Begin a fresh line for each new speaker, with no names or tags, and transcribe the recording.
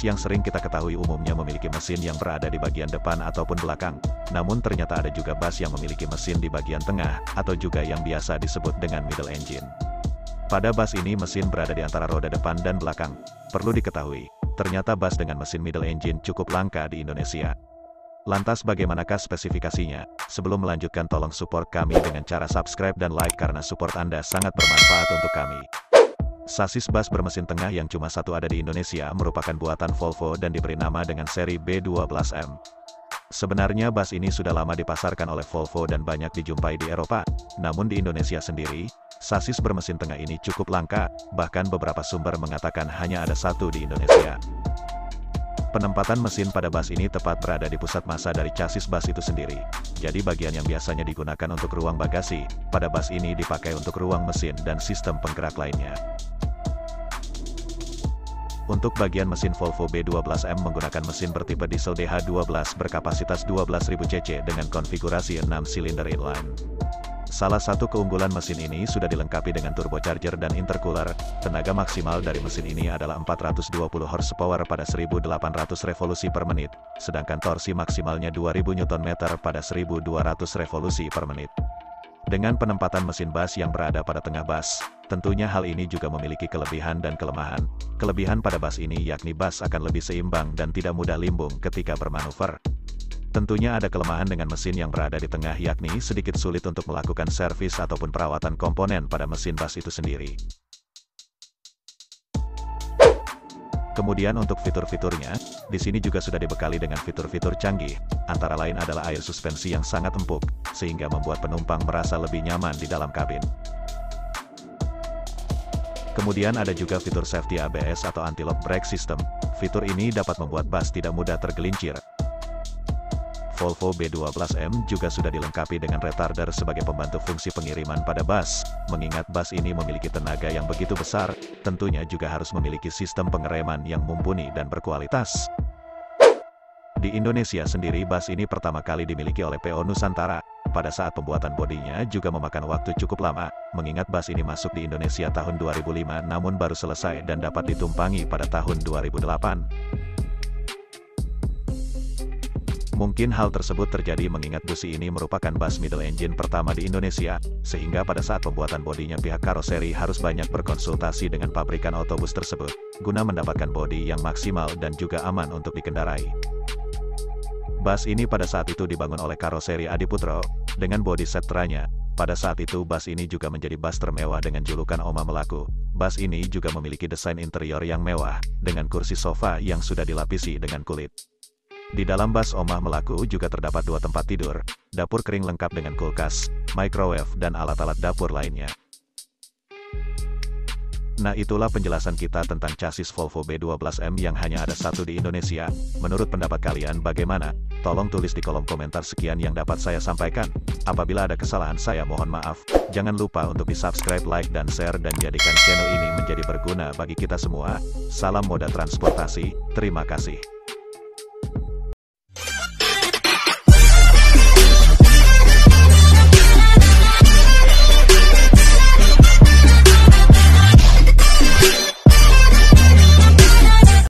Bus yang sering kita ketahui umumnya memiliki mesin yang berada di bagian depan ataupun belakang. Namun ternyata ada juga bus yang memiliki mesin di bagian tengah, atau juga yang biasa disebut dengan middle engine. Pada bus ini mesin berada di antara roda depan dan belakang. Perlu diketahui, ternyata bus dengan mesin middle engine cukup langka di Indonesia. Lantas bagaimanakah spesifikasinya? Sebelum melanjutkan tolong support kami dengan cara subscribe dan like karena support Anda sangat bermanfaat untuk kami. Sasis bus bermesin tengah yang cuma satu ada di Indonesia merupakan buatan Volvo dan diberi nama dengan seri B12M. Sebenarnya bus ini sudah lama dipasarkan oleh Volvo dan banyak dijumpai di Eropa, namun di Indonesia sendiri, sasis bermesin tengah ini cukup langka, bahkan beberapa sumber mengatakan hanya ada satu di Indonesia. Penempatan mesin pada bus ini tepat berada di pusat massa dari chassis bus itu sendiri. Jadi bagian yang biasanya digunakan untuk ruang bagasi, pada bus ini dipakai untuk ruang mesin dan sistem penggerak lainnya. Untuk bagian mesin Volvo B12M menggunakan mesin bertipe diesel DH12 berkapasitas 12.000 cc dengan konfigurasi 6 silinder inline. Salah satu keunggulan mesin ini sudah dilengkapi dengan turbocharger dan intercooler. Tenaga maksimal dari mesin ini adalah 420 horsepower pada 1800 revolusi per menit, sedangkan torsi maksimalnya 2000 Nm pada 1200 revolusi per menit. Dengan penempatan mesin bus yang berada pada tengah bus, tentunya hal ini juga memiliki kelebihan dan kelemahan. Kelebihan pada bus ini yakni bus akan lebih seimbang dan tidak mudah limbung ketika bermanuver. Tentunya ada kelemahan dengan mesin yang berada di tengah yakni sedikit sulit untuk melakukan servis ataupun perawatan komponen pada mesin bus itu sendiri. Kemudian untuk fitur-fiturnya, di sini juga sudah dibekali dengan fitur-fitur canggih, antara lain adalah air suspensi yang sangat empuk, sehingga membuat penumpang merasa lebih nyaman di dalam kabin. Kemudian ada juga fitur safety ABS atau anti-lock brake system. Fitur ini dapat membuat bus tidak mudah tergelincir. Volvo B12M juga sudah dilengkapi dengan retarder sebagai pembantu fungsi pengiriman pada bus. Mengingat bus ini memiliki tenaga yang begitu besar, tentunya juga harus memiliki sistem pengereman yang mumpuni dan berkualitas. Di Indonesia sendiri bus ini pertama kali dimiliki oleh PO Nusantara. Pada saat pembuatan bodinya juga memakan waktu cukup lama, mengingat bus ini masuk di Indonesia tahun 2005 namun baru selesai dan dapat ditumpangi pada tahun 2008. Mungkin hal tersebut terjadi mengingat bus ini merupakan bus middle engine pertama di Indonesia, sehingga pada saat pembuatan bodinya pihak karoseri harus banyak berkonsultasi dengan pabrikan otobus tersebut, guna mendapatkan bodi yang maksimal dan juga aman untuk dikendarai. Bus ini pada saat itu dibangun oleh karoseri Adiputro, dengan bodi setranya. Pada saat itu bus ini juga menjadi bus termewah dengan julukan Oma Melaku. Bus ini juga memiliki desain interior yang mewah, dengan kursi sofa yang sudah dilapisi dengan kulit. Di dalam bus Oma Melaku juga terdapat 2 tempat tidur, dapur kering lengkap dengan kulkas, microwave dan alat-alat dapur lainnya. Nah itulah penjelasan kita tentang chassis Volvo B12M yang hanya ada satu di Indonesia. Menurut pendapat kalian bagaimana? Tolong tulis di kolom komentar. Sekian yang dapat saya sampaikan. Apabila ada kesalahan saya mohon maaf. Jangan lupa untuk di subscribe, like dan share dan jadikan channel ini menjadi berguna bagi kita semua. Salam moda transportasi, terima kasih.